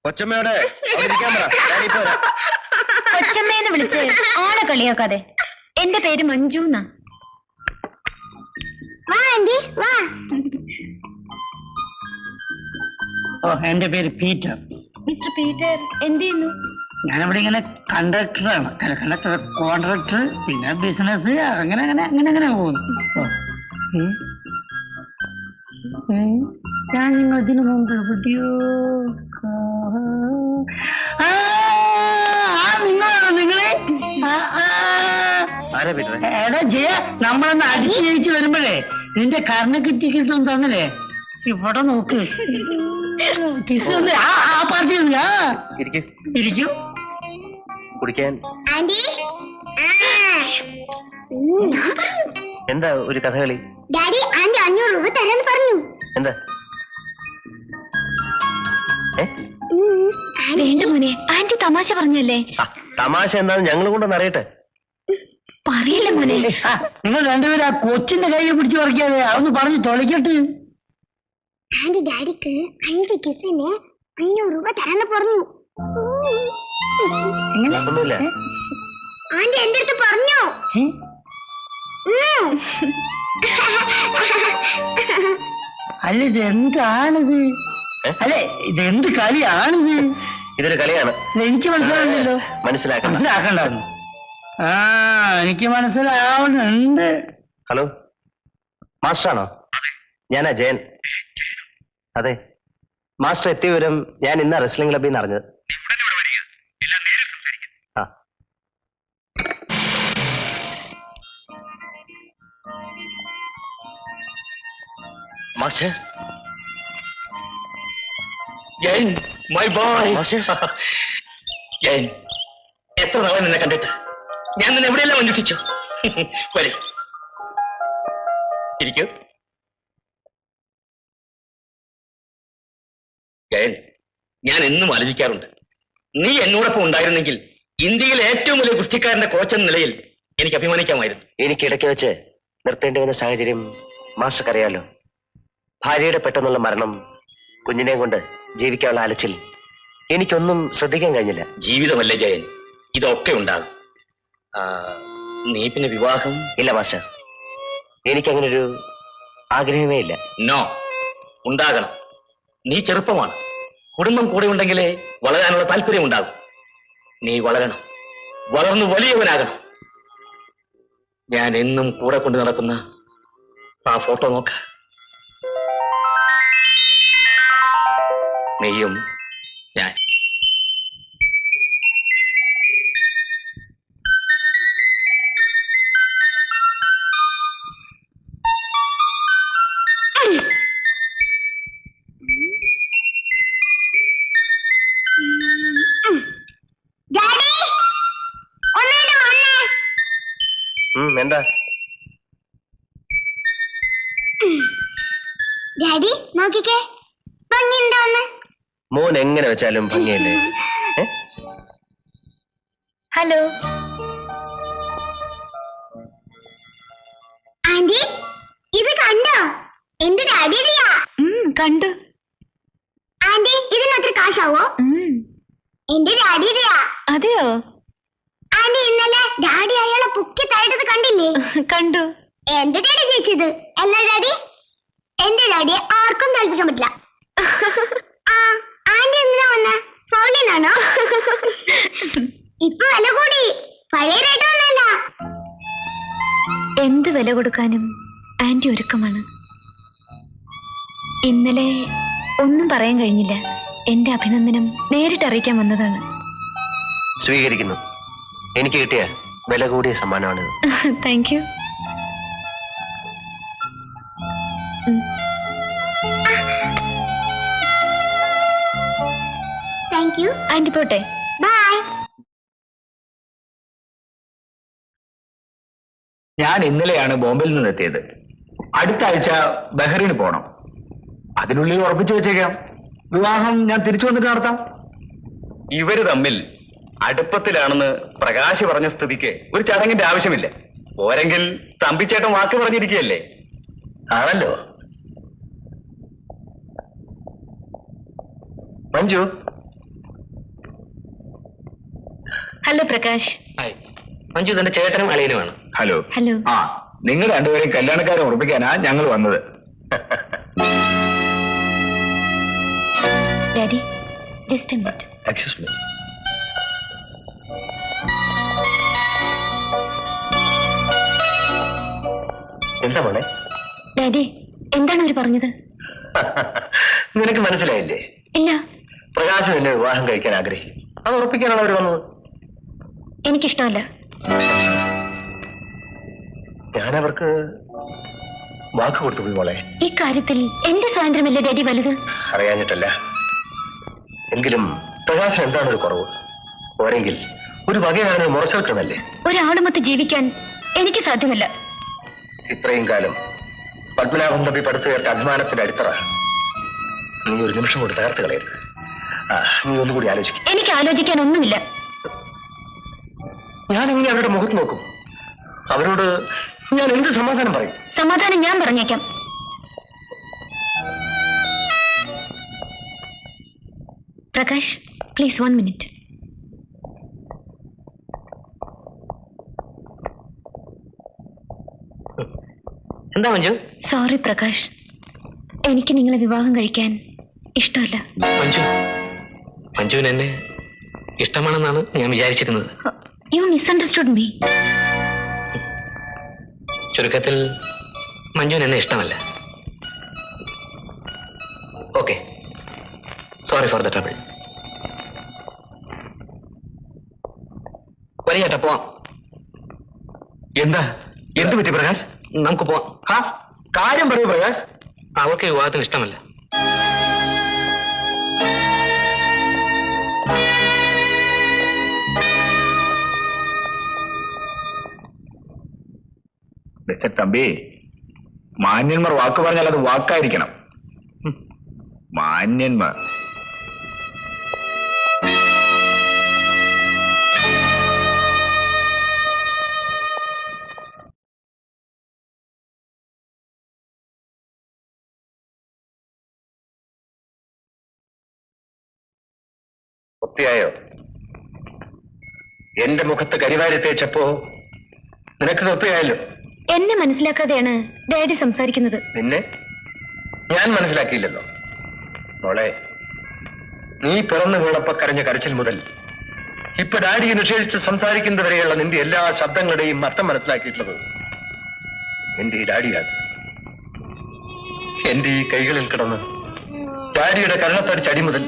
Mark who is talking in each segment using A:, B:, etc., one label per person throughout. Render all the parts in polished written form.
A: കൊച്ചമ്മയോടെ
B: കൊച്ചമ്മേന്ന് വിളിച്ച് ആളെ കളിയാക്കാതെ. എന്റെ പേര് മഞ്ജു എന്നാ. വാ ആന്റി വാ.
C: എന്റെ പേര് പീറ്റർ.
B: മിസ്റ്റർ പീറ്റർ എന്ത് ചെയ്യുന്നു?
C: ഞാനിവിടെ ഇങ്ങനെ കണ്ടക്ടറാണ്. കണ്ടക്ടർ, കോൺട്രാക്ടർ, പിന്നെ ബിസിനസ്, അങ്ങനെ അങ്ങനെ അങ്ങനെ അങ്ങനെ പോകുന്നു. ഞാൻ നിങ്ങൾ ഇതിനു മുമ്പ് എവിടെയോ നിങ്ങളാണോ നിങ്ങളെ? എടാ ജയ, നമ്മളൊന്ന് അടിച്ചു ജയിച്ചു വരുമ്പോഴേ നിന്റെ കർണക്ക് ടിക്കറ്റും തന്നല്ലേ? ഇവിടെ നോക്ക്, ആ പാർട്ടി ഇരിക്കൂ.
A: കുടിക്കാൻ എന്താ ഒരു കഥകളി?
B: ഡാഡി ആന്റി 500 രൂപ തരാന്ന് പറഞ്ഞു.
A: എന്താ?
B: വേണ്ട മോനെ, ആന്റി തമാശ പറഞ്ഞല്ലേ.
A: തമാശ എന്താന്ന് ഞങ്ങൾ കൊണ്ടൊന്ന് അറിയട്ടെ.
B: പറയല്ലേ മോനെ.
C: നിങ്ങൾ രണ്ടുപേരും ആ കൊച്ചിന്റെ കയ്യെ പിടിച്ച് പറിക്കാതെ അതൊന്ന് പറഞ്ഞു തൊലക്കട്ടെ.
B: ആന്റി ഡാഡിക്ക് 5 കിസിന് 500 രൂപ തരാന്ന് പറഞ്ഞു.
A: ഒന്നുമില്ല.
B: ആന്റി എന്റെ അടുത്ത് പറഞ്ഞു.
C: അല്ല ഇതെന്താണിത്? അല്ലെ ഇതെന്ത് കളിയാണിത്?
A: ഇതൊരു കളിയാണ്.
C: എനിക്ക് മനസ്സിലാവുന്നില്ലല്ലോ.
A: മനസ്സിലാക്കണ്ടായിരുന്നു.
C: എനിക്ക് മനസ്സിലാവുന്നുണ്ട്.
A: ഹലോ, മാസ്റ്ററാണോ? ഞാനാ ജയൻ. അതെ, മാസ്റ്റർ എത്തിയ വിവരം ഞാൻ ഇന്ന് റെസ്ലിംഗ് ക്ലബിൽ നിന്ന് അറിഞ്ഞത്. Master,
D: Jayan, my boy.
A: Master,
D: Jayan, എത്ര നാളെ നിന്നെ കണ്ടിട്ട്. ഞാൻ നിന്നെ എവിടെയെല്ലാം അന്വേഷിച്ചു. വരൂ, ഇരിക്കൂ. ജയൻ, ഞാൻ എന്നും ആലോചിക്കാറുണ്ട്, നീ എന്നോടൊപ്പം ഉണ്ടായിരുന്നെങ്കിൽ ഇന്ത്യയിലെ ഏറ്റവും വലിയ ഗുസ്തിക്കാരന്റെ കോച്ച് എന്ന നിലയിൽ എനിക്ക് അഭിമാനിക്കാമായിരുന്നു.
A: എനിക്ക് ഇടയ്ക്ക് വെച്ച് നിർത്തേണ്ടി വന്ന സാഹചര്യം മാസ്റ്റർക്കറിയാലോ. ഭാര്യയുടെ പെട്ടെന്നുള്ള മരണം, കുഞ്ഞിനെയും കൊണ്ട് ജീവിക്കാനുള്ള അലച്ചിൽ, എനിക്കൊന്നും ശ്രദ്ധിക്കാൻ കഴിഞ്ഞില്ല.
D: ജീവിതമല്ലേ ജയൻ, ഇതൊക്കെ ഉണ്ടാകും. നീ പിന്നെ വിവാഹം?
A: ഇല്ല മാസ്റ്റർ, എനിക്കങ്ങനൊരു ആഗ്രഹമേ ഇല്ല.
D: നോ, ഉണ്ടാകണം. നീ ചെറുപ്പമാണ്, കുടുംബം കൂടെ ഉണ്ടെങ്കിലേ വളരാനുള്ള താല്പര്യം ഉണ്ടാകും. നീ വളരണം, വളർന്നു വലിയവനാകണം. ഞാൻ എന്നും കൂടെ കൊണ്ട് നടക്കുന്ന ആ ഫോട്ടോ നോക്ക. നീയും ഞാൻ.
A: എന്താ?
B: ഡാഡി നോക്കിക്കേ, ഭംഗിയുണ്ടോന്ന്.
A: മോൻ എങ്ങനെ വെച്ചാലും ഭംഗിയല്ലേ.
B: ഹലോ ആന്റി, ഇത് കണ്ടോ? എന്റെ ഡാഡിയുടെയാ. കണ്ടു. ആന്റി, ഇതിനൊത്ര കാശാവോ? എന്റെ ഡാഡിയുടെയാ. അതെയോ? ആന്റി, ഇന്നലെ ഡാഡി അയാളെ പൊക്കി താഴ്ത്തത് കണ്ടില്ലേ? കണ്ടു. എന്റെ ഡാഡി ജയിച്ചത് അല്ല ഡാഡി. എന്റെ ഡാഡിയെ ആർക്കും തോൽപ്പിക്കാൻ പറ്റില്ല. ആന്റി എന്തിനാ വന്ന? ഫൗളിനാണോ? ഇപ്പൊ വില കൂടി, പഴയ റേറ്റ് ഒന്നല്ല. എന്ത് വില കൊടുക്കാനും ആന്റി ഒരുക്കമാണ്. ഇന്നലെ ഒന്നും പറയാൻ കഴിഞ്ഞില്ല. എന്റെ അഭിനന്ദനം നേരിട്ട് അറിയിക്കാൻ വന്നതാണ്.
A: സ്വീകരിക്കുന്നു. എനിക്ക് കിട്ടിയ വില കൂടിയ സമ്മാനമാണ്.
B: Thank you. Thank you aunty. പോട്ടെ, ബൈ.
D: ഞാൻ ഇന്നലെയാണ് ബോംബെയിൽ നിന്ന് എത്തിയത്. അടുത്ത ആഴ്ച ബഹ്റിന് പോണം. അതിനുള്ളിൽ ഉറപ്പിച്ചു വെച്ചേക്കാം. വിവാഹം ഞാൻ തിരിച്ചു വന്നിട്ട് നടത്താം. ഇവര് തമ്മിൽ അടുപ്പത്തിലാണെന്ന് പ്രകാശ് പറഞ്ഞ സ്ഥിതിക്ക് ഒരു ചടങ്ങിന്റെ ആവശ്യമില്ല. പോരെങ്കിൽ തമ്പിച്ചേട്ടൻ വാക്ക് പറഞ്ഞിരിക്കുകയല്ലേ. ആണല്ലോ.
A: മഞ്ജു,
B: ഹലോ പ്രകാശ്.
A: മഞ്ജു തന്റെ ചേട്ടനും അളിയനുമാണ്.
D: ഹലോ.
B: ഹലോ.
D: ആ, നിങ്ങൾ രണ്ടുപേരും കല്യാണക്കാരെ ഉറപ്പിക്കാനാ ഞങ്ങൾ വന്നത്.
B: Daddy, just A minute.
A: Excuse me. എന്താ മോളെ?
B: ഡാഡി, എന്താണ് അവർ പറഞ്ഞത്?
A: നിനക്ക് മനസ്സിലായില്ലേ?
B: ഇല്ല.
A: പ്രകാശം എന്നെ വിവാഹം കഴിക്കാൻ ആഗ്രഹിക്കും. അത് ഉറപ്പിക്കാനാണ് അവർ വന്നത്.
B: എനിക്കിഷ്ടമല്ല.
A: ഞാനവർക്ക് വാക്ക് കൊടുത്തു പോയി മോളെ.
B: ഈ കാര്യത്തിൽ എന്റെ സ്വാതന്ത്ര്യമല്ലേ ഡാഡി വലുത്?
A: അറിയാഞ്ഞിട്ടല്ല. എങ്കിലും പ്രകാശം എന്താണ് ഒരു കുറവ്? പോരെങ്കിൽ ഒരു വകയാണ് മുറച്ചെടുക്കണമല്ലേ.
B: ഒരാളുമൊത്ത് ജീവിക്കാൻ എനിക്ക് സാധ്യമല്ല.
A: ഇത്രയും കാലം പത്മനാഭം തമ്പി പടുത്തുയർത്ത അഭിമാനത്തിന്റെ അടിത്തറ നീ ഒരു നിമിഷം കൊണ്ട് തകർത്ത് കളയരുത്. നീ ഒന്നുകൂടി ആലോചിക്കും.
B: എനിക്ക് ആലോചിക്കാൻ ഒന്നുമില്ല.
A: ഞാൻ എങ്ങനെ അവരുടെ മുഖത്ത് നോക്കും? അവരോട് ഞാൻ എന്ത് സമാധാനം പറയും?
B: സമാധാനം ഞാൻ പറഞ്ഞേക്കാം. Prakash, please 1 minute.
A: എന്താ മഞ്ജു?
B: സോറി പ്രകാശ്, എനിക്ക് നിങ്ങളെ വിവാഹം കഴിക്കാൻ ഇഷ്ടമല്ല.
A: മഞ്ജുവിന് എന്നെ ഇഷ്ടമാണെന്നാണ് ഞാൻ വിചാരിച്ചിരുന്നത്.
B: You misunderstood me.
A: ചുരുക്കത്തിൽ മഞ്ജുവിന് എന്നെ ഇഷ്ടമല്ല. Okay, sorry for the trouble. വലിയേട്ടാ പോവാം. എന്താ? എന്ത് പറ്റി പ്രകാശ്? നമുക്ക് പോവാം. കാര്യം പറയൂ പ്രകാശ്. അവർക്ക് വിവാഹത്തിന് ഇഷ്ടമല്ല.
D: മിസ്റ്റർ തമ്പി, മാന്യന്മാർ വാക്ക് പറഞ്ഞാൽ അത് വാക്കായിരിക്കണം. മാന്യന്മാർ.
A: ഒത്തിയായോ? എന്റെ മുഖത്ത് കരിവാരി തേച്ചപ്പോ നിനക്ക് തൊപ്പിയായല്ലോ.
B: എന്നെ മനസ്സിലാക്കാതെയാണ് ഡാഡി സംസാരിക്കുന്നത്.
A: നിന്നെ ഞാൻ മനസ്സിലാക്കിയില്ലല്ലോ മോളെ. നീ പിറന്നു വീണപ്പോ കരഞ്ഞ കരച്ചിൽ മുതൽ ഇപ്പൊ ഡാഡിയെ നിഷേധിച്ച് സംസാരിക്കുന്നവരെയുള്ള നിന്റെ എല്ലാ ശബ്ദങ്ങളുടെയും അർത്ഥം മനസ്സിലാക്കിയിട്ടുള്ളത് എന്റെ ഈ ഡാഡിയാണ്. എന്റെ ഈ കൈകളിൽ കിടന്ന് ഡാഡിയുടെ കരണത്തടിച്ചടി മുതൽ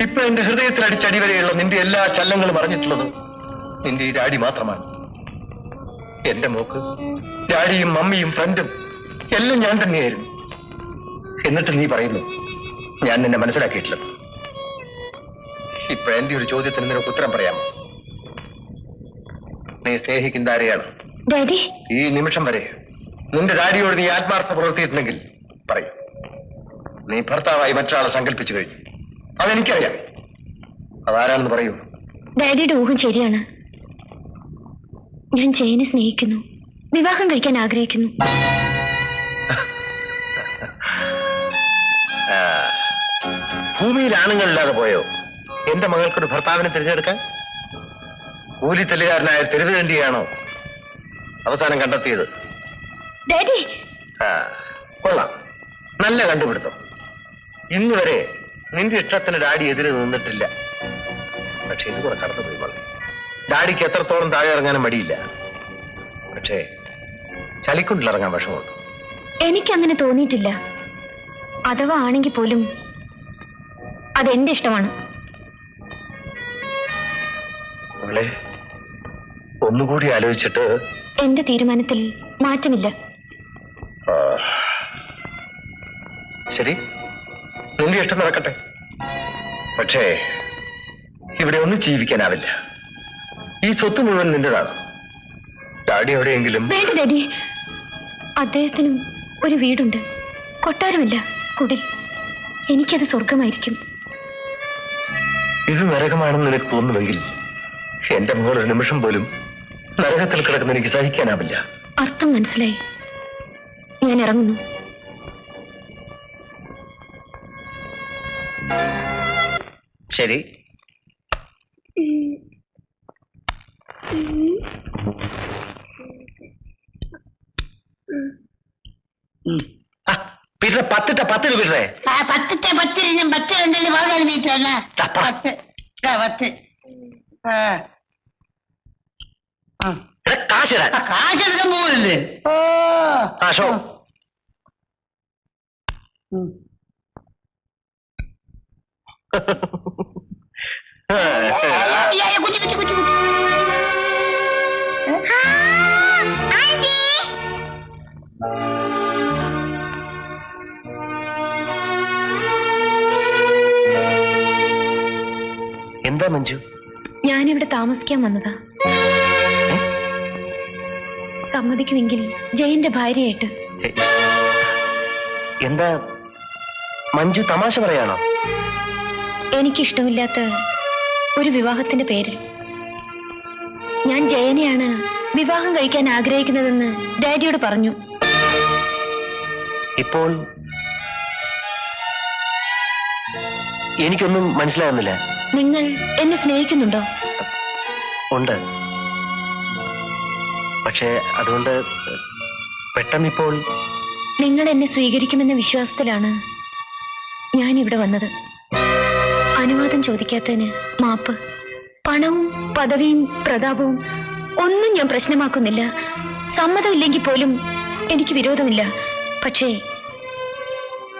A: ഇപ്പൊ എന്റെ ഹൃദയത്തിൽ അടിച്ചടി വരെയുള്ള നിന്റെ എല്ലാ ചലനങ്ങളും അറിഞ്ഞിട്ടുള്ളത് നിന്റെ ഈ ഡാഡി മാത്രമാണ്. എന്റെ മോക്ക് ഡാഡിയും മമ്മിയും ഫ്രണ്ടും എല്ലാം ഞാൻ തന്നെയായിരുന്നു. എന്നിട്ട് നീ പറയുന്നു ഞാൻ നിന്നെ മനസ്സിലാക്കിയിട്ടില്ല. ഇപ്പൊ എന്റെ ഒരു ചോദ്യത്തിന് നിനക്ക് ഉത്തരം പറയാമോ? നീ സ്നേഹിക്കുന്ന ആരെയാണ്?
B: ഡാഡി,
A: ഈ നിമിഷം വരെ നിന്റെ ഡാഡിയോട് നീ ആത്മാർത്ഥ പുലർത്തിയിട്ടുണ്ടെങ്കിൽ പറയും. നീ ഭർത്താവായി മറ്റൊരാളെ സങ്കല്പിച്ചു കഴിഞ്ഞു. അതെനിക്കറിയാം. അതാരാണെന്ന് പറയൂ.
B: ഡാഡിയുടെ ഊഹം ശരിയാണ്. ഞാൻ ജയനെ സ്നേഹിക്കുന്നു, വിവാഹം കഴിക്കാൻ ആഗ്രഹിക്കുന്നു.
A: ഭൂമിയിൽ ആണുങ്ങളില്ലാതെ പോയോ എന്റെ മകൾക്കൊരു ഭർത്താവിനെ തിരഞ്ഞെടുക്കാൻ? കൂലിത്തെല്ലുകാരനായ തെരുവുതണ്ടിയാണോ അവസാനം കണ്ടെത്തിയത്?
B: ഡാഡി,
A: കൊള്ളാം, നല്ല കണ്ടുപിടുത്തം. ഇന്നുവരെ നിന്റെ ഇഷ്ടത്തിന് ഡാഡി എതിരെ നിന്നിട്ടില്ല. പക്ഷെ ഇത് കൂടെ കടന്നുപോയി വളരെ. ഡാഡിക്ക് എത്രത്തോളം താഴെ ഇറങ്ങാനും മടിയില്ല. പക്ഷേ ചളിക്കുണ്ടിലിറങ്ങാൻ വിഷമമുണ്ട്.
B: എനിക്കങ്ങനെ തോന്നിയിട്ടില്ല. അഥവാ ആണെങ്കിൽ പോലും അതെന്റെ ഇഷ്ടമാണ്.
A: അവളെ ഒന്നുകൂടി ആലോചിച്ചിട്ട്.
B: എന്റെ തീരുമാനത്തിൽ മാറ്റമില്ല.
A: ശരി, നിന്റെ ഇഷ്ടം നടക്കട്ടെ. പക്ഷേ ഇവിടെ ഒന്നും ജീവിക്കാനാവില്ല. ഈ സ്വത്ത് മുഴുവൻ നിന്റേതാണ്. ഡാഡി എവിടെയെങ്കിലും.
B: വേണ്ട ഡാഡി, അദ്ദേഹത്തിനും ഒരു വീടുണ്ട്, കൊട്ടാരമില്ല, കുടിൽ. എനിക്കത് സ്വർഗമായിരിക്കും.
A: ഇത് നരകമാണെന്ന് നിനക്ക് തോന്നുമെങ്കിൽ എന്റെ മോൾ ഒരു നിമിഷം പോലും നരകത്തിൽ കിടക്കുന്ന എനിക്ക് സഹിക്കാനാവില്ല.
B: അർത്ഥം മനസ്സിലായി. ഞാൻ ഇറങ്ങുന്നു.
A: ശരി. പീറ്ററെ 10 പീറ്ററെ.
C: 10 ഞാൻ 10 എന്തെങ്കിലും വാങ്ങാൻ വീട്ടല്ല. 10 കാശെടുക്കാൻ പോകല്ലേ? ഓ
A: ഷോ. എന്താ മഞ്ജു?
B: ഞാനിവിടെ താമസിക്കാൻ വന്നതാ. സമ്മതിക്കുമെങ്കിൽ ജയന്റെ ഭാര്യയായിട്ട്.
A: എന്താ മഞ്ജു തമാശ പറയാണോ?
B: എനിക്കിഷ്ടമില്ലാത്ത ഒരു വിവാഹത്തിന്റെ പേരിൽ ഞാൻ ജയനെയാണ് വിവാഹം കഴിക്കാൻ ആഗ്രഹിക്കുന്നതെന്ന് ഡാഡിയോട് പറഞ്ഞു.
A: ഇപ്പോൾ എനിക്കൊന്നും മനസ്സിലാകുന്നില്ല.
B: നിങ്ങൾ എന്നെ സ്നേഹിക്കുന്നുണ്ടോ?
A: ഉണ്ട്. പക്ഷേ അതുകൊണ്ട് പെട്ടെന്നിപ്പോൾ
B: നിങ്ങൾ എന്നെ സ്വീകരിക്കുമെന്ന വിശ്വാസത്തിലാണ് ഞാൻ ഇവിടെ വന്നത്. അനുവാദം ചോദിക്കാത്തതിന് മാപ്പ്. പണവും പദവിയും പ്രതാപവും ഒന്നും ഞാൻ പ്രശ്നമാക്കുന്നില്ല. സമ്മതമില്ലെങ്കിൽ പോലും എനിക്ക് വിരോധമില്ല. പക്ഷേ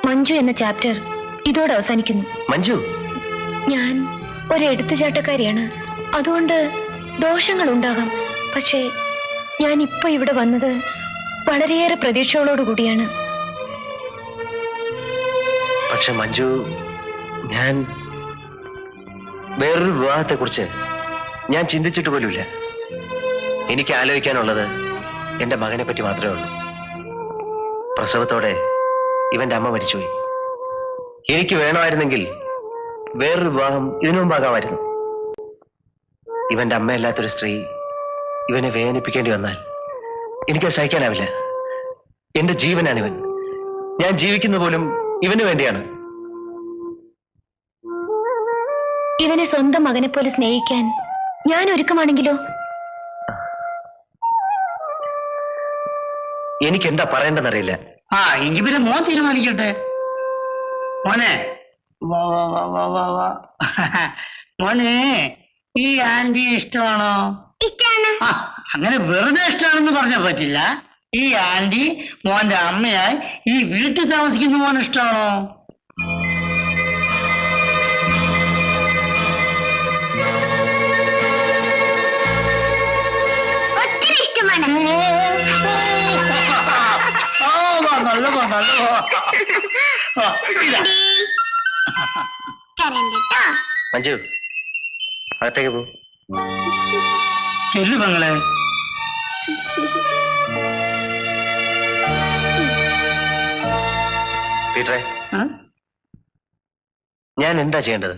B: മഞ്ജു എന്ന ചാപ്റ്റർ ഇതോടെ അവസാനിക്കുന്നു.
A: മഞ്ജു,
B: ഞാൻ ഒരു എടുത്തുചാട്ടക്കാരിയാണ്. അതുകൊണ്ട് ദോഷങ്ങൾ ഉണ്ടാകാം. പക്ഷേ ഞാൻ ഇപ്പൊ ഇവിടെ വന്നത് വളരെയേറെ പ്രതീക്ഷകളോടുകൂടിയാണ്.
A: പക്ഷെ മഞ്ജു, ഞാൻ വേറൊരു വിവാഹത്തെക്കുറിച്ച് ഞാൻ ചിന്തിച്ചിട്ട് പോലുമില്ല. എനിക്ക് ആലോചിക്കാനുള്ളത് എന്റെ മകനെ പറ്റി മാത്രമേ ഉള്ളൂ. പ്രസവത്തോടെ ഇവന്റെ അമ്മ മരിച്ചുപോയി. എനിക്ക് വേണമായിരുന്നെങ്കിൽ വേറൊരു വിവാഹം ഇതിനു മുമ്പാകാമായിരുന്നു. ഇവന്റെ അമ്മയല്ലാത്തൊരു സ്ത്രീ ഇവനെ വേദനിപ്പിക്കേണ്ടി വന്നാൽ എനിക്ക് സഹിക്കാനാവില്ല. എന്റെ ജീവനാണിവൻ. ഞാൻ ജീവിക്കുന്ന പോലും ഇവന് വേണ്ടിയാണ്.
B: ഇവനെ സ്വന്തം മകനെ പോലെ സ്നേഹിക്കാൻ ഞാൻ ഒരുക്കമാണെങ്കിലോ?
A: എനിക്ക് എന്താ പറയേണ്ടെന്നറിയില്ല.
C: എങ്കിൽ പിന്നെ മോൻ തീരുമാനിക്കട്ടെ. മോനെ മോനെ, ഈ ആന്റി ഇഷ്ടമാണോ?
B: ഇഷ്ടമാണ്.
C: അങ്ങനെ വെറുതെ ഇഷ്ടമാണെന്ന് പറഞ്ഞാൽ പറ്റില്ല. ഈ ആന്റി മോന്റെ അമ്മയായി ഈ വീട്ടിൽ താമസിക്കുന്ന മോൻ ഇഷ്ടമാണോ?
B: ഒത്തിരി ഇഷ്ടമാണ്.
A: മഞ്ജു, അകത്തേക്ക് പോ.
C: ചെല്ലു പെങ്ങളെ.
A: പീറ്ററെ, ഞാൻ എന്താ ചെയ്യേണ്ടത്?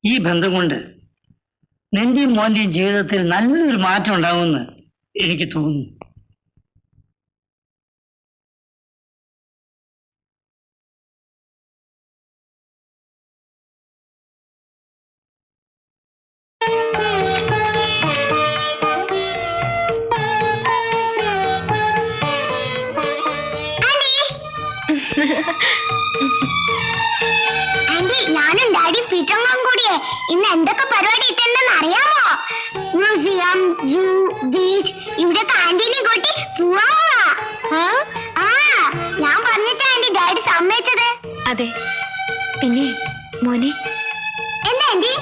C: ഈ ബന്ധം കൊണ്ട് നിന്റെയും മോന്റെയും ജീവിതത്തിൽ നല്ലൊരു മാറ്റം ഉണ്ടാവുമെന്ന് എനിക്ക് തോന്നുന്നു.
B: ആന്റി, ഞാനും ഡാഡി പീറ്ററും കൂടിയേ ഇന്ന് എന്തൊക്കെ പരിപാടി ഇട്ടുണ്ടെന്ന് അറിയാമോ? മ്യൂസിയം, സൂ, ബീച്ച്, ഇവിടെ ആന്റീനെ കൂട്ടി പോവാ. ഞാൻ പറഞ്ഞിട്ട് ആന്റി ഡാഡി സമ്മതിച്ചത്. അതെ. പിന്നെ മോനെ, എന്താ ആന്റി?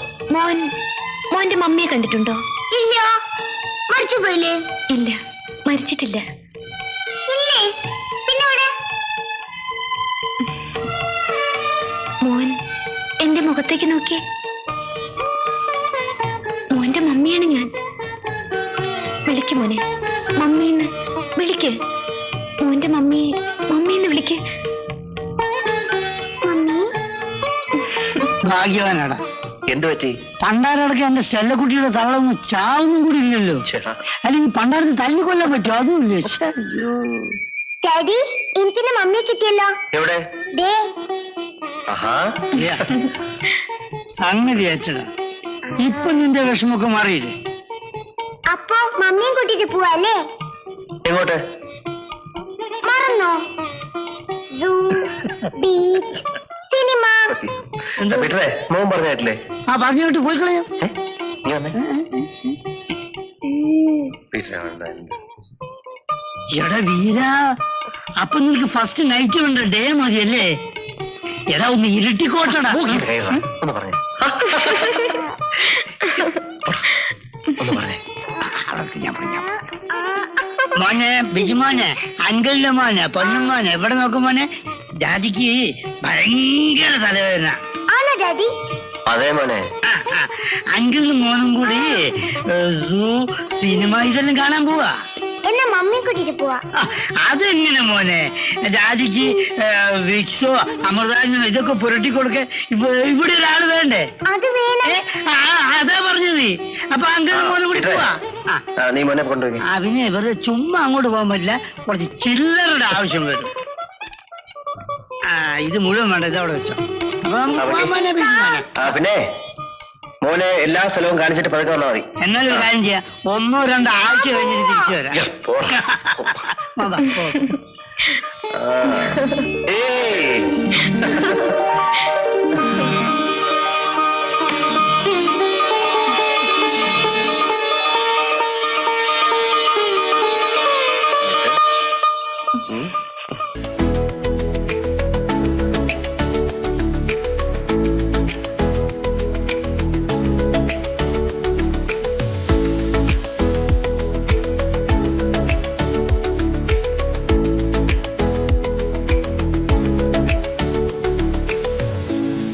B: മോന്റെ മമ്മിയെ കണ്ടിട്ടുണ്ടോ? ഇല്ല. മരിച്ചു പോയില്ലേ? ഇല്ല, മരിച്ചിട്ടില്ല. ഇല്ലേ? പിന്നെ ഇവിടെ മോൻ എന്റെ മുഖത്തേക്ക് നോക്കിയേ. മോന്റെ മമ്മിയാണ് ഞാൻ. വിളിക്ക് മോനെ, മമ്മീന്ന് വിളിക്ക്. മോന്റെ മമ്മീന്ന് വിളിക്ക്.
C: ഭാഗ്യവാനാടാ.
A: എന്തു പറ്റി?
C: പണ്ടാരടക്കം എന്റെ സ്റ്റെല്ലക്കുട്ടിയുടെ തള്ളൊന്നും ചാവൊന്നും കൂടി ഇല്ലല്ലോ. അല്ലെങ്കിൽ പണ്ടാരത്ത് തല്ലിക്കൊല്ലാൻ പറ്റുമോ? അതുമില്ലേ.
B: ഡാഡി, എനിക്കെന്റെ മമ്മിയെ കിട്ടിയല്ലോ.
A: എവിടെ?
C: സംഗതി അയച്ചടാ. ഇപ്പൊ നിന്റെ വിഷമൊക്കെ മാറിയില്ലേ?
B: അപ്പൊ മമ്മിയും കൂട്ടിട്ട് പോവാല്ലേ?
A: എങ്ങോട്ട്?
B: മറന്നോ? സൂ, ബീച്ച്, സിനിമ.
A: പീറ്ററേ, മോൻ പറഞ്ഞിട്ടില്ലേ?
C: ആ പറഞ്ഞോട്ട് പോയി കളയാം.
A: നീ വന്നേ. പീറ്ററേ,
C: എടാ വീര, അപ്പൊ നിനക്ക് ഫസ്റ്റ് നൈറ്റ് ഉണ്ട്, ഡേ മതിയല്ലേ? എടാ ഒന്ന് ഇരുട്ടിക്കോട്ടടാ.
A: ഒന്ന് പറഞ്ഞേ, ഒന്ന് പറഞ്ഞേ.
C: മോനെ ബിജുമോനെ, അങ്കിളിന്റെ മോനെ, പൊന്നുമോനെ, എവിടെ നോക്കും മോനെ? ഡാഡിക്ക് ഭയങ്കര തലവേദന.
B: ആണോ ഡാഡി?
A: അതേ മോനെ.
C: അങ്കിളിനും മോനും കൂടി സൂ, സിനിമ ഇതെല്ലാം കാണാൻ പോവാ.
B: എന്നാ മമ്മിയും കൂട്ടിട്ട് പോവാ.
C: അതെങ്ങനെ മോനെ? ഡാഡിക്ക് വിക്സോ അമൃതാഞ്ജനോ ഇതൊക്കെ പുരട്ടി കൊടുക്ക. ഇവിടെ ഒരാള് വേണ്ടേ?
B: അത് വേണം.
C: അതാ പറഞ്ഞത്. അപ്പൊ അങ്കിളും മോനും കൂടി പോവാ.
A: നീ മോനെ കൊണ്ടുപോയി.
C: പിന്നെ വെറുതെ ചുമ്മാ അങ്ങോട്ട് പോകാൻ പറ്റില്ല, കുറച്ച് ചില്ലറുടെ ആവശ്യം വരും. ഇത് മുഴുവൻ വേണ്ട, ഇതവിടെ വെച്ചോ. അപ്പൊ നമുക്ക്
A: പിന്നെ മോനെ എല്ലാ സ്ഥലവും കാണിച്ചിട്ട് പതുക്കെ വന്നാൽ മതി.
C: എന്നാലും ഒരു കാര്യം ചെയ്യാം, 1-2 ആഴ്ച കഴിഞ്ഞിട്ട് തിരിച്ചു വരാം.
A: ഏയ്